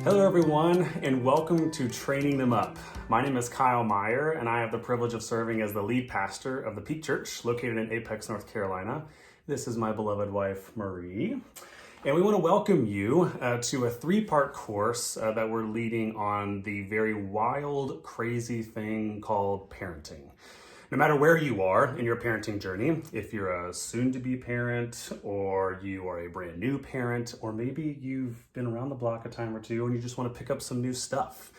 Hello everyone, and welcome to Training Them Up. My name is Kyle Meyer, and I have the privilege of serving as the lead pastor of the Peak Church, located in Apex, North Carolina. This is my beloved wife, Marie. And we want to welcome you to a three-part course that we're leading on the very wild, crazy thing called parenting. No matter where you are in your parenting journey, if you're a soon-to-be parent, or you are a brand new parent, or maybe you've been around the block a time or two and you just want to pick up some new stuff,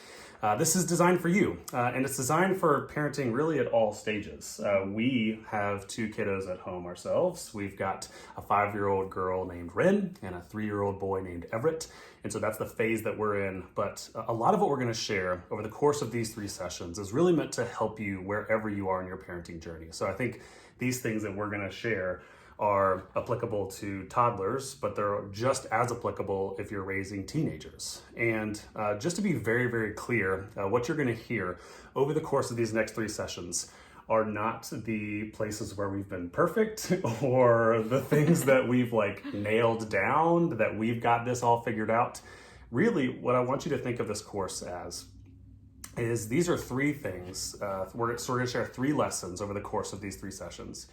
this is designed for you, and it's designed for parenting really at all stages. We have two kiddos at home ourselves. We've got a 5-year-old girl named Ren and a 3-year-old boy named Everett, and so that's the phase that we're in. But a lot of what we're going to share over the course of these 3 sessions is really meant to help you wherever you are in your parenting journey. So I think these things that we're going to share are applicable to toddlers, but they're just as applicable if you're raising teenagers. And just to be very, very clear, what you're going to hear over the course of these next 3 sessions are not the places where we've been perfect or the things that we've nailed down, that we've got this all figured out. Really, what I want you to think of this course as is these are 3 things. We're going to share 3 lessons over the course of these 3 sessions.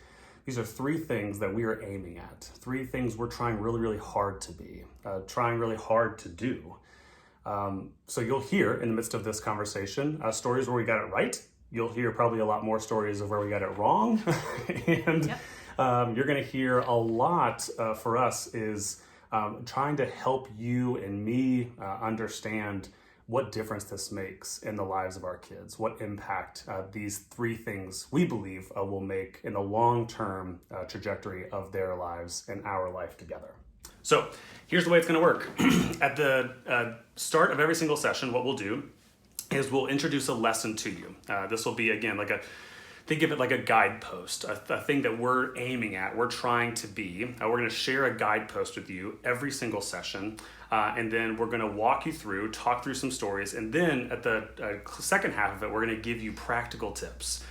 These are 3 things that we are aiming at, 3 things we're trying really, really hard to be, trying really hard to do. So you'll hear in the midst of this conversation stories where we got it right. You'll hear probably a lot more stories of where we got it wrong. And you're going to hear a lot for us is trying to help you and me understand what difference this makes in the lives of our kids, what impact these 3 things we believe will make in the long-term trajectory of their lives and our life together. So here's the way it's going to work. At the start of every single session, what we'll do is we'll introduce a lesson to you. This will be, again, think of it like a guidepost, a thing that we're aiming at, we're trying to be. We're going to share a guidepost with you every single session, and then we're going to walk you through, talk through some stories, and then at the second half of it, we're going to give you practical tips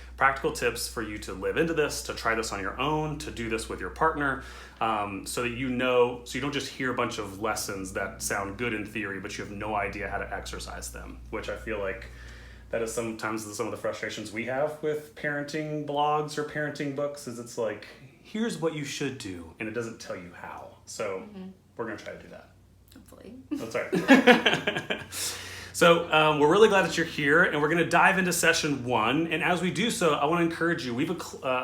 for you to live into this, to try this on your own, to do this with your partner, so that you don't just hear a bunch of lessons that sound good in theory, but you have no idea how to exercise them, which I feel like that is sometimes some of the frustrations we have with parenting blogs or parenting books, is it's like, here's what you should do, and it doesn't tell you how. So we're going to try to do that. Hopefully. That's right. So we're really glad that you're here, and we're going to dive into session 1. And as we do so, I want to encourage you, we've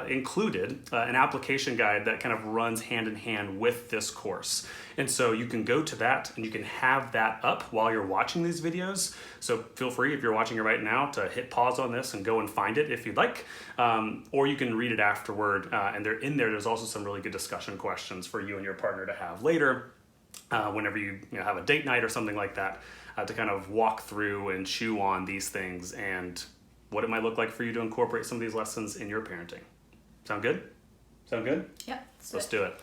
included an application guide that kind of runs hand in hand with this course. And so you can go to that and you can have that up while you're watching these videos. So feel free, if you're watching it right now, to hit pause on this and go and find it if you'd like. Or you can read it afterward. And there's also some really good discussion questions for you and your partner to have later, whenever you have a date night or something like that. To kind of walk through and chew on these things and what it might look like for you to incorporate some of these lessons in your parenting. Sound good? Sound good? Yep. Let's do it.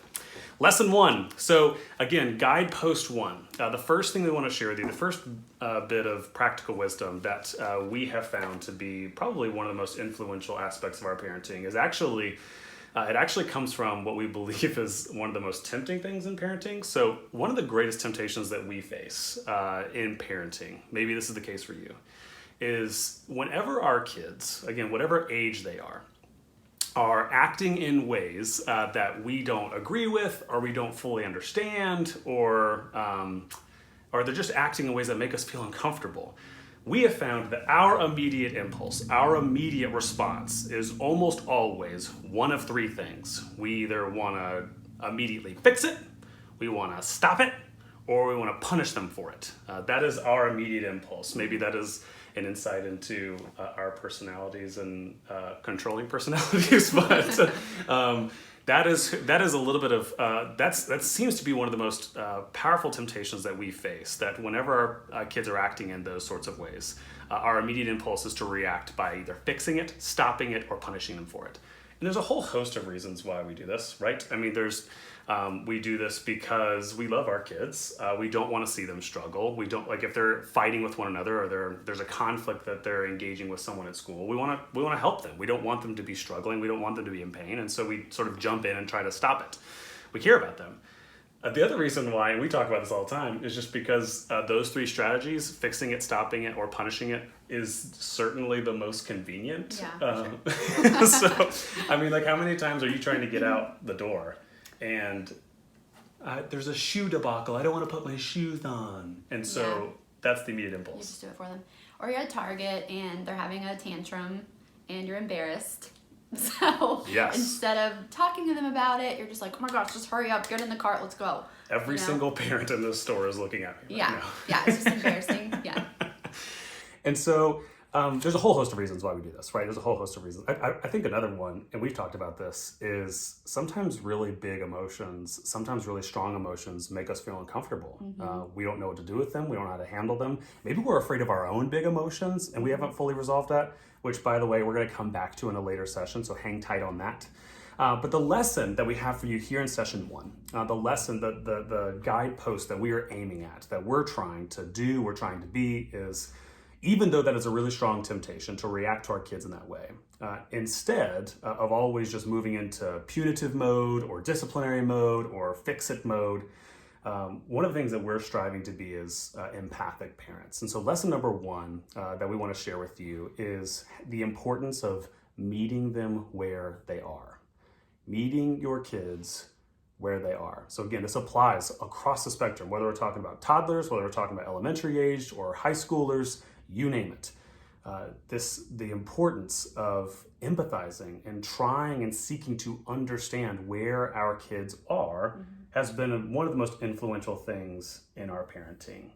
Lesson 1. So again, guidepost 1. The first thing we want to share with you, the first bit of practical wisdom that we have found to be probably one of the most influential aspects of our parenting is actually it actually comes from what we believe is one of the most tempting things in parenting. So one of the greatest temptations that we face in parenting, maybe this is the case for you, is whenever our kids, again, whatever age they are acting in ways that we don't agree with, or we don't fully understand, or they're just acting in ways that make us feel uncomfortable. We have found that our immediate impulse, our immediate response is almost always one of 3 things. We either want to immediately fix it, we want to stop it, or we want to punish them for it. That is our immediate impulse. Maybe that is an insight into our personalities and controlling personalities, but that is a little bit of that seems to be one of the most powerful temptations that we face. That whenever our kids are acting in those sorts of ways, our immediate impulse is to react by either fixing it, stopping it, or punishing them for it. And there's a whole host of reasons why we do this, right? I mean, we do this because we love our kids. We don't want to see them struggle. We don't, if they're fighting with one another, or there's a conflict that they're engaging with someone at school, we want to help them. We don't want them to be struggling. We don't want them to be in pain. And so we sort of jump in and try to stop it. We care about them. The other reason why, and we talk about this all the time, is just because those three strategies, fixing it, stopping it, or punishing it, is certainly the most convenient. Yeah, sure. So, I mean, like, how many times are you trying to get out the door and there's a shoe debacle, I don't want to put my shoes on. And so that's the immediate You impulse. just do it for them. Or you're at Target and they're having a tantrum and you're embarrassed. So Yes. instead of talking to them about it, you're just like, oh my gosh, just hurry up, get in the cart, let's go. Every You know? single parent in this store is looking at me right now. Yeah, it's just embarrassing. Yeah. And so there's a whole host of reasons why we do this, right? There's a whole host of reasons. I think another one, and we've talked about this, is sometimes really big emotions, sometimes really strong emotions make us feel uncomfortable. We don't know what to do with them. We don't know how to handle them. Maybe we're afraid of our own big emotions and we haven't fully resolved that, which, by the way, we're going to come back to in a later session, so hang tight on that. But the lesson that we have for you here in session 1, the lesson, the guidepost that we are aiming at, that we're trying to do, we're trying to be, is even though that is a really strong temptation to react to our kids in that way, instead of always just moving into punitive mode or disciplinary mode or fix-it mode, one of the things that we're striving to be is empathic parents. And so lesson number 1 that we want to share with you is the importance of meeting them where they are. Meeting your kids where they are. So again, this applies across the spectrum, whether we're talking about toddlers, whether we're talking about elementary aged or high schoolers, you name it. The importance of empathizing and trying and seeking to understand where our kids are has been one of the most influential things in our parenting.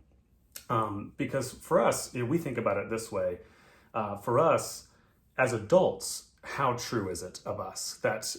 Because for us, we think about it this way. For us, as adults, how true is it of us that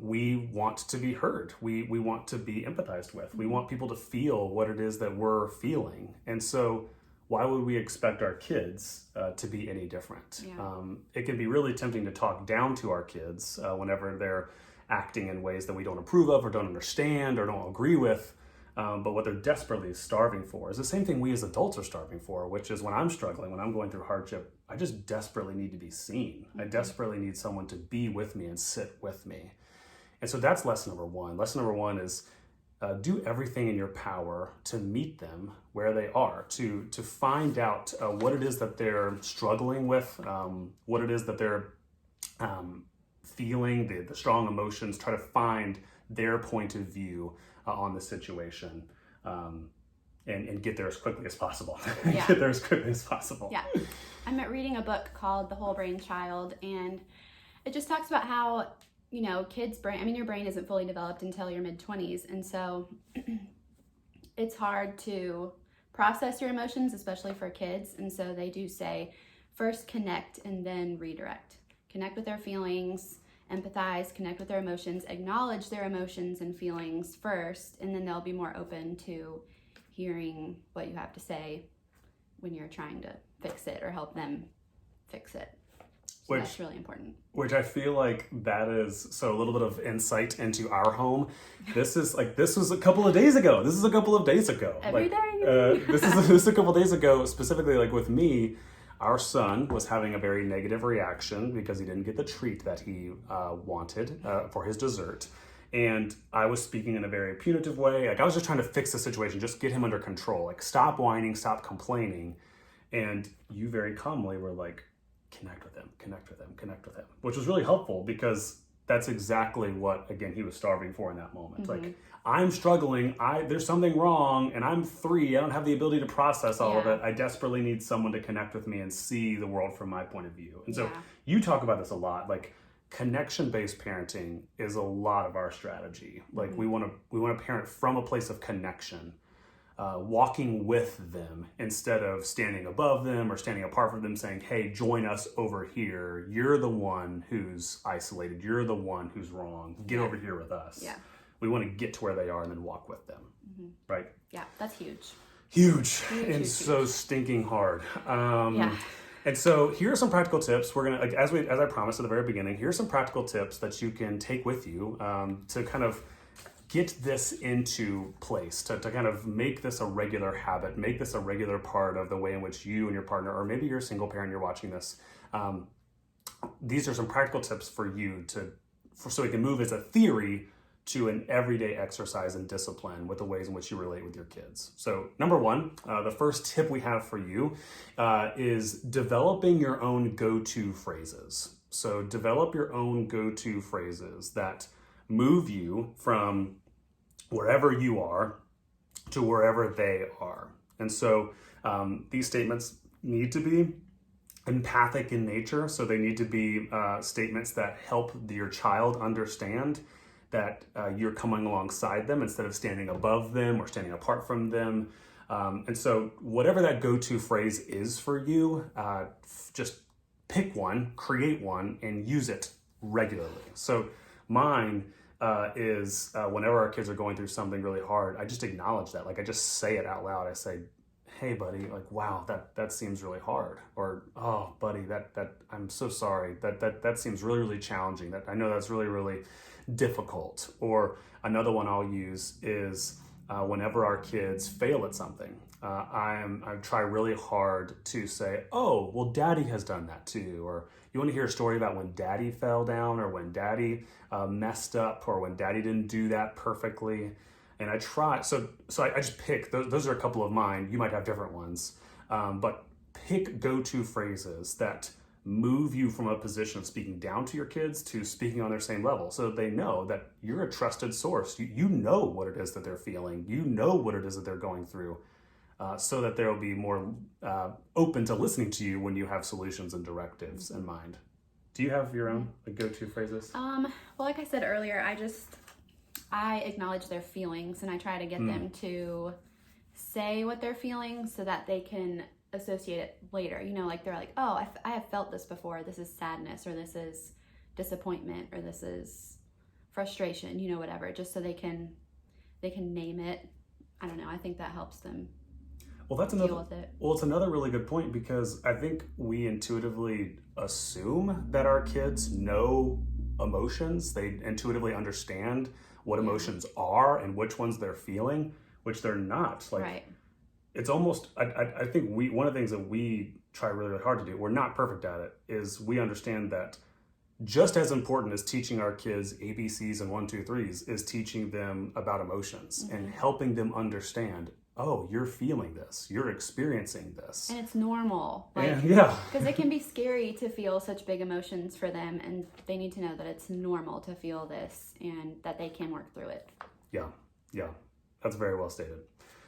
we want to be heard? We want to be empathized with. We want people to feel what it is that we're feeling. And so why would we expect our kids to be any different? Yeah. It can be really tempting to talk down to our kids whenever they're acting in ways that we don't approve of or don't understand or don't agree with. But what they're desperately starving for is the same thing we as adults are starving for, which is when I'm struggling, when I'm going through hardship, I just desperately need to be seen. I desperately need someone to be with me and sit with me. And so that's lesson number 1. Lesson number 1 is do everything in your power to meet them where they are, to find out what it is that they're struggling with, what it is that they're feeling, the strong emotions, try to find their point of view on the situation, and get there as quickly as possible. Yeah. Get there as quickly as possible. Yeah. I'm reading a book called The Whole Brain Child, and it just talks about how, kids' brain, your brain isn't fully developed until your mid-20s, and so it's hard to process your emotions, especially for kids, and so they do say, first connect and then redirect. Connect with their feelings, empathize, connect with their emotions, acknowledge their emotions and feelings first, and then they'll be more open to hearing what you have to say when you're trying to fix it or help them fix it. So that's really important. Which I feel like that is, so a little bit of insight into our home. This was a couple of days ago. This is a couple of days ago. Every day. This is a couple of days ago, specifically like with me. Our son was having a very negative reaction because he didn't get the treat that he wanted for his dessert. And I was speaking in a very punitive way. Like I was just trying to fix the situation, just get him under control. Like stop whining, stop complaining. And you very calmly were like, connect with him, connect with him, connect with him. Which was really helpful because that's exactly what, again, he was starving for in that moment. Like, I'm struggling, there's something wrong, and I'm 3, I don't have the ability to process all of it. I desperately need someone to connect with me and see the world from my point of view. And so you talk about this a lot, like connection-based parenting is a lot of our strategy. Like we want to parent from a place of connection, walking with them instead of standing above them or standing apart from them saying, hey, join us over here. You're the one who's isolated. You're the one who's wrong. Get over here with us. Yeah. We want to get to where they are and then walk with them. Right? Yeah, that's huge. Huge. So stinking hard. And so here are some practical tips. We're going to, as I promised at the very beginning, here are some practical tips that you can take with you to kind of get this into place, to kind of make this a regular habit, make this a regular part of the way in which you and your partner, or maybe you're a single parent, you're watching this. These are some practical tips for you so it can move as a theory to an everyday exercise and discipline with the ways in which you relate with your kids. So number one, the first tip we have for you is developing your own go-to phrases. So develop your own go-to phrases that move you from wherever you are to wherever they are. And so these statements need to be empathic in nature. So they need to be statements that help your child understand that you're coming alongside them instead of standing above them or standing apart from them. And so whatever that go-to phrase is for you, just pick one, create one, and use it regularly. So mine is whenever our kids are going through something really hard, I just acknowledge that. Like I just say it out loud. I say, hey buddy, like, wow, that seems really hard. Or, oh buddy, that I'm so sorry. That seems really, really challenging. That I know that's really, really difficult. Or another one I'll use is whenever our kids fail at something, I try really hard to say, oh, well, daddy has done that too. Or you want to hear a story about when daddy fell down, or when daddy messed up, or when daddy didn't do that perfectly. And I try, so I just pick, those are a couple of mine. You might have different ones, but pick go-to phrases that move you from a position of speaking down to your kids to speaking on their same level, so that they know that you're a trusted source. You know what it is that they're feeling. You know what it is that they're going through, so that they'll be more open to listening to you when you have solutions and directives in mind. Do you have your own go-to phrases? Well, like I said earlier, I acknowledge their feelings, and I try to get them to say what they're feeling so that they can associate it later. You know, like they're like, oh, I have felt this before. This is sadness, or this is disappointment, or this is frustration, you know, whatever, just so they can name it. I don't know. I think that helps them deal with it. Well, it's another really good point, because I think we intuitively assume that our kids know emotions. They intuitively understand what emotions are and which ones they're feeling, which they're not. Like, right. It's almost, I think one of the things that we try really, really hard to do, we're not perfect at it, is we understand that just as important as teaching our kids ABCs and 1, 2, 3s is teaching them about emotions and helping them understand, oh, you're feeling this, you're experiencing this. And it's normal. Like, yeah. Because it can be scary to feel such big emotions for them, and they need to know that it's normal to feel this and that they can work through it. Yeah, that's very well stated.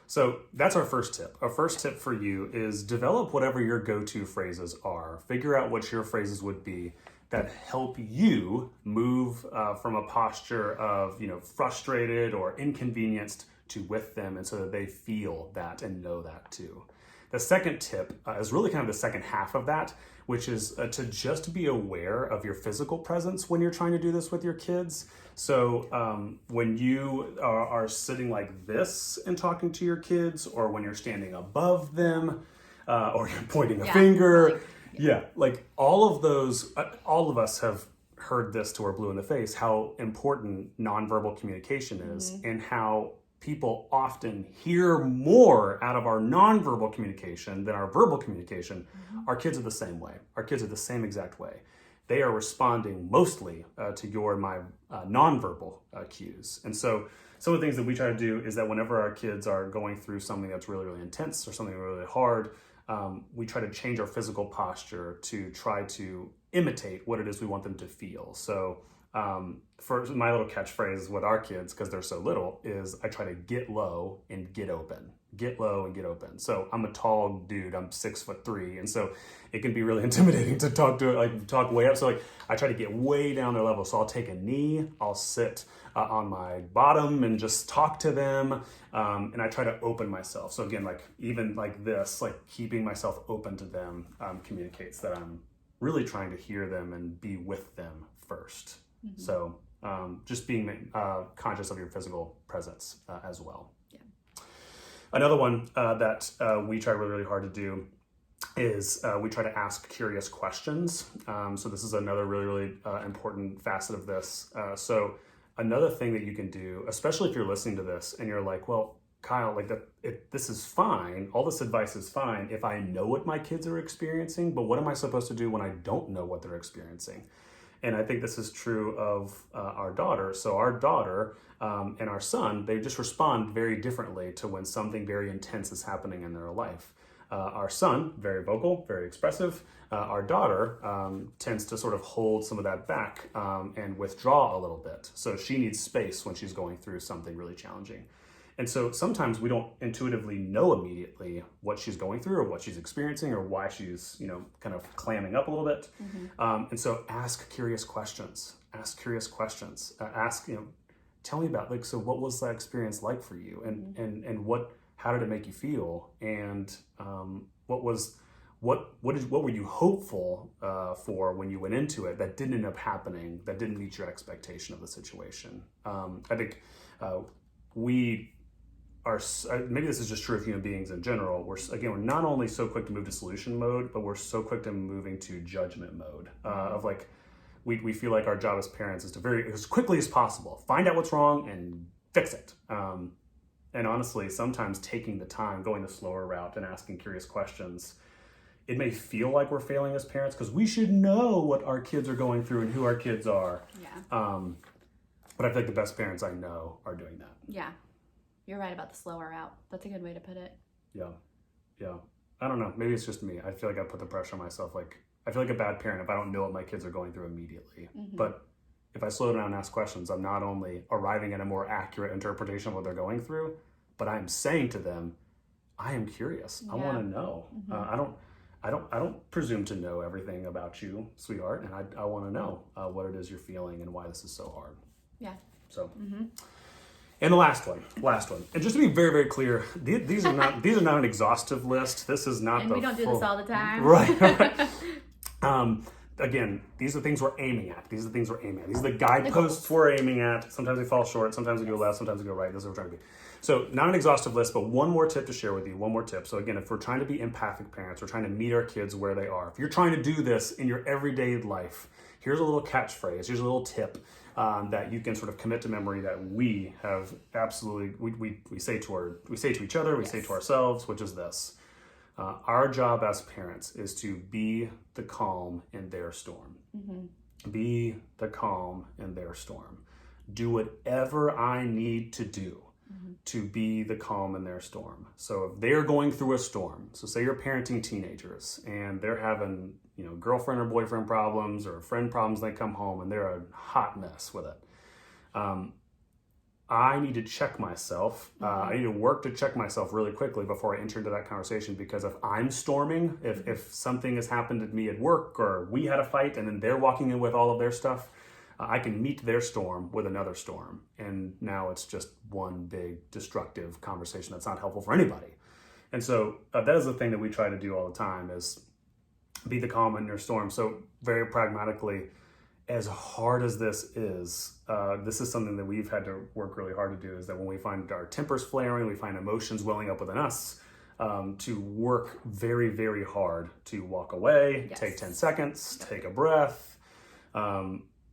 So that's our first tip. Our first tip for you is develop whatever your go-to phrases are. Figure out what your phrases would be that help you move from a posture of, frustrated or inconvenienced to with them, and so that they feel that and know that too. The second tip is really kind of the second half of that, which is to just be aware of your physical presence when you're trying to do this with your kids. So when you are sitting like this and talking to your kids, or when you're standing above them, or you're pointing a finger, like all of those, all of us have heard this till we're blue in the face, how important nonverbal communication is, and how people often hear more out of our nonverbal communication than our verbal communication. Our kids are the same way. Our kids are the same exact way. They are responding mostly to your and my nonverbal cues. And so some of the things that we try to do is that whenever our kids are going through something that's really, really intense or something really hard, we try to change our physical posture to try to imitate what it is we want them to feel. So for my little catchphrase with our kids, because they're so little, is I try to get low and get open. Get low and get open. So I'm a tall dude, I'm 6'3", and so it can be really intimidating to talk way up. So I try to get way down their level. So I'll take a knee, I'll sit on my bottom and just talk to them, and I try to open myself. So again, even like this, keeping myself open to them communicates that I'm really trying to hear them and be with them first. So just being conscious of your physical presence as well. Yeah. Another one that we try really, really hard to do is we try to ask curious questions. So this is another really, really important facet of this. So another thing that you can do, especially if you're listening to this and you're like, well, Kyle, this is fine. All this advice is fine if I know what my kids are experiencing, but what am I supposed to do when I don't know what they're experiencing? And I think this is true of our daughter. So our daughter and our son, they just respond very differently to when something very intense is happening in their life. Our son, very vocal, very expressive. Our daughter tends to sort of hold some of that back and withdraw a little bit. So she needs space when she's going through something really challenging. And so sometimes we don't intuitively know immediately what she's going through or what she's experiencing or why she's, kind of clamming up a little bit. And so ask curious questions. Ask curious questions. Tell me about, so what was that experience like for you? And how did it make you feel? And what were you hopeful for when you went into it that didn't end up happening, that didn't meet your expectation of the situation? I think we are, maybe this is just true of human beings in general. We're not only so quick to move to solution mode, but we're so quick to moving to judgment mode of like, we feel like our job as parents is to as quickly as possible, find out what's wrong and fix it. And honestly, sometimes taking the time, going the slower route and asking curious questions, it may feel like we're failing as parents because we should know what our kids are going through and who our kids are. Yeah. But I feel like the best parents I know are doing that. Yeah. You're right about the slower route. That's a good way to put it. Yeah. I don't know. Maybe it's just me. I feel like I put the pressure on myself. Like, I feel like a bad parent if I don't know what my kids are going through immediately. But if I slow down and ask questions, I'm not only arriving at a more accurate interpretation of what they're going through, but I'm saying to them, I am curious. I want to know. I don't presume to know everything about you, sweetheart, and I want to know what it is you're feeling and why this is so hard. Yeah. So, and the last one, and just to be very, very clear, these are not an exhaustive list. This is not. And we don't do this all the time, right? Again, these are things we're aiming at. These are the guideposts we're aiming at. Sometimes we fall short. Sometimes we go left. Sometimes we go right. This is what we're trying to be. So not an exhaustive list, but one more tip to share with you. One more tip. So again, if we're trying to be empathic parents, we're trying to meet our kids where they are. If you're trying to do this in your everyday life, here's a little catchphrase. Here's a little tip that you can sort of commit to memory that we have absolutely, we say to each other, we say to ourselves, which is this. Our job as parents is to be the calm in their storm. Be the calm in their storm. Do whatever I need to do to be the calm in their storm. So if they're going through a storm, so say you're parenting teenagers and they're having, girlfriend or boyfriend problems or friend problems, they come home and they're a hot mess with it. I need to check myself. I need to work to check myself really quickly before I enter into that conversation, because if I'm storming, if something has happened to me at work or we had a fight and then they're walking in with all of their stuff, I can meet their storm with another storm. And now it's just one big destructive conversation that's not helpful for anybody. And so that is the thing that we try to do all the time, is be the calm in your storm. So very pragmatically, as hard as this is something that we've had to work really hard to do, is that when we find our tempers flaring, we find emotions welling up within us, to work very, very hard to walk away, take 10 seconds, take a breath.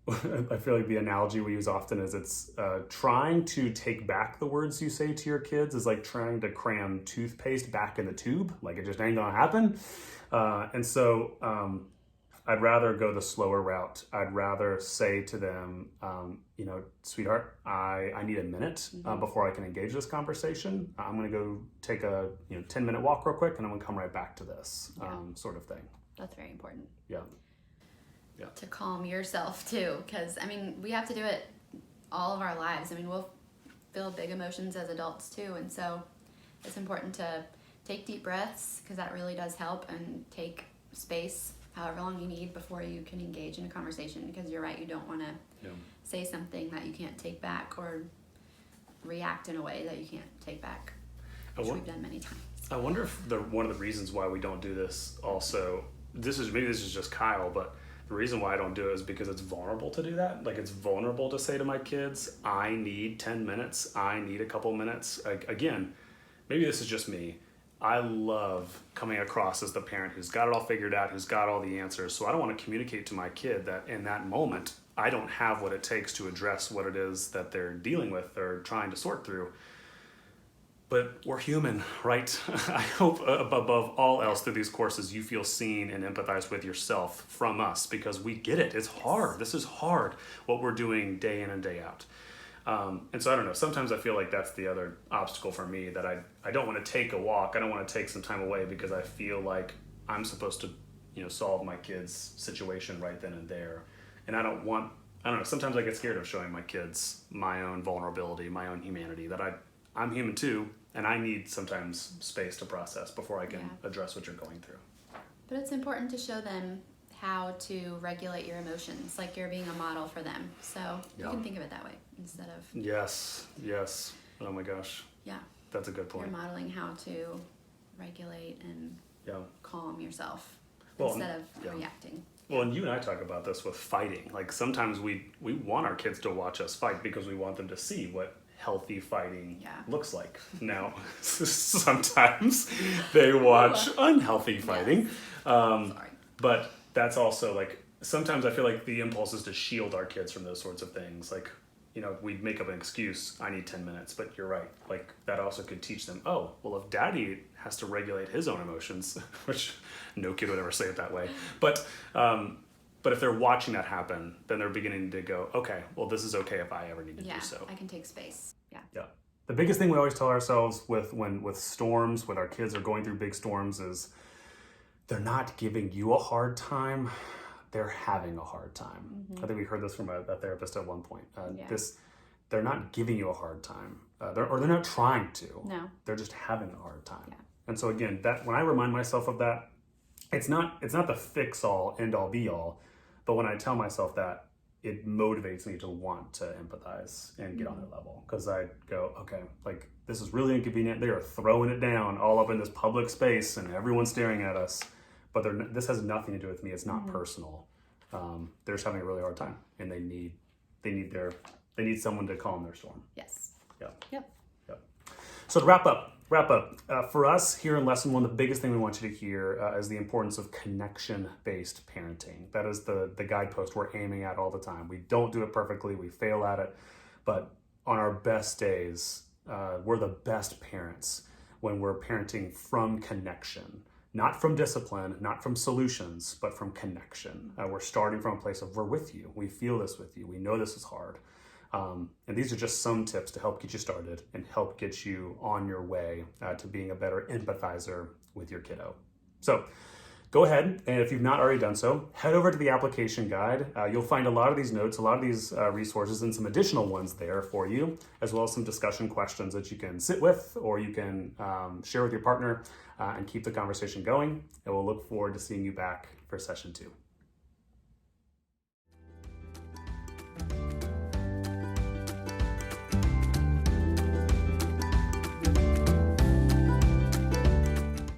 I feel like the analogy we use often is it's trying to take back the words you say to your kids is like trying to cram toothpaste back in the tube. Like, it just ain't gonna happen. And so I'd rather go the slower route. I'd rather say to them, sweetheart, I need a minute before I can engage this conversation. I'm gonna go take a 10-minute walk real quick, and I'm gonna come right back to this sort of thing. That's very important. Yeah. To calm yourself too, because we have to do it all of our lives. We'll feel big emotions as adults too, and so it's important to take deep breaths, because that really does help, and take space however long you need before you can engage in a conversation, because you're right, you don't want to say something that you can't take back or react in a way that you can't take back, which we've done many times. I wonder if one of the reasons why we don't do this also, this is just Kyle, but the reason why I don't do it is because it's vulnerable to do that. Like, it's vulnerable to say to my kids, I need 10 minutes. I need a couple minutes. Again, maybe this is just me. I love coming across as the parent who's got it all figured out, who's got all the answers. So I don't want to communicate to my kid that in that moment, I don't have what it takes to address what it is that they're dealing with or trying to sort through. But we're human, right? I hope above all else through these courses, you feel seen and empathize with yourself from us, because we get it. It's hard. This is hard, what we're doing day in and day out. And so I don't know, sometimes I feel like that's the other obstacle for me, that I don't want to take a walk. I don't want to take some time away because I feel like I'm supposed to, solve my kid's situation right then and there. And I don't know, sometimes I get scared of showing my kids my own vulnerability, my own humanity, that I'm human too, and I need sometimes space to process before I can address what you're going through. But it's important to show them how to regulate your emotions, like you're being a model for them. So you can think of it that way instead of... Yes. Oh my gosh. Yeah. That's a good point. You're modeling how to regulate and calm yourself instead of reacting. Well, and you and I talk about this with fighting. Like sometimes we want our kids to watch us fight because we want them to see what healthy fighting looks like. Now, sometimes they watch unhealthy fighting. Sorry. But that's also like, sometimes I feel like the impulse is to shield our kids from those sorts of things. Like, we make up an excuse, I need 10 minutes, but you're right. Like that also could teach them, oh, well, if daddy has to regulate his own emotions, which no kid would ever say it that way. But if they're watching that happen, then they're beginning to go, okay, well, this is okay if I ever need to do so. I can take space. Yeah. The biggest thing we always tell ourselves with storms, when our kids are going through big storms, is they're not giving you a hard time. They're having a hard time. I think we heard this from a therapist at one point. They're not giving you a hard time, they're not trying to. No, they're just having a hard time. And so again, that when I remind myself of that, it's not the fix all, end all, be all. But when I tell myself that, it motivates me to want to empathize and get on their level, because I go, okay, like this is really inconvenient. They are throwing it down all up in this public space, and everyone's staring at us. But this has nothing to do with me. It's not personal. They're just having a really hard time, and they need someone to calm their storm. Yes. Yep. So to wrap up, for us here in Lesson 1, the biggest thing we want you to hear is the importance of connection-based parenting. That is the guidepost we're aiming at all the time. We don't do it perfectly. We fail at it. But on our best days, we're the best parents when we're parenting from connection. Not from discipline, not from solutions, but from connection. We're starting from a place of, we're with you. We feel this with you. We know this is hard. And these are just some tips to help get you started and help get you on your way to being a better empathizer with your kiddo. So go ahead, and if you've not already done so, head over to the application guide. You'll find a lot of these notes, a lot of these resources, and some additional ones there for you, as well as some discussion questions that you can sit with or you can share with your partner and keep the conversation going. And we'll look forward to seeing you back for session 2.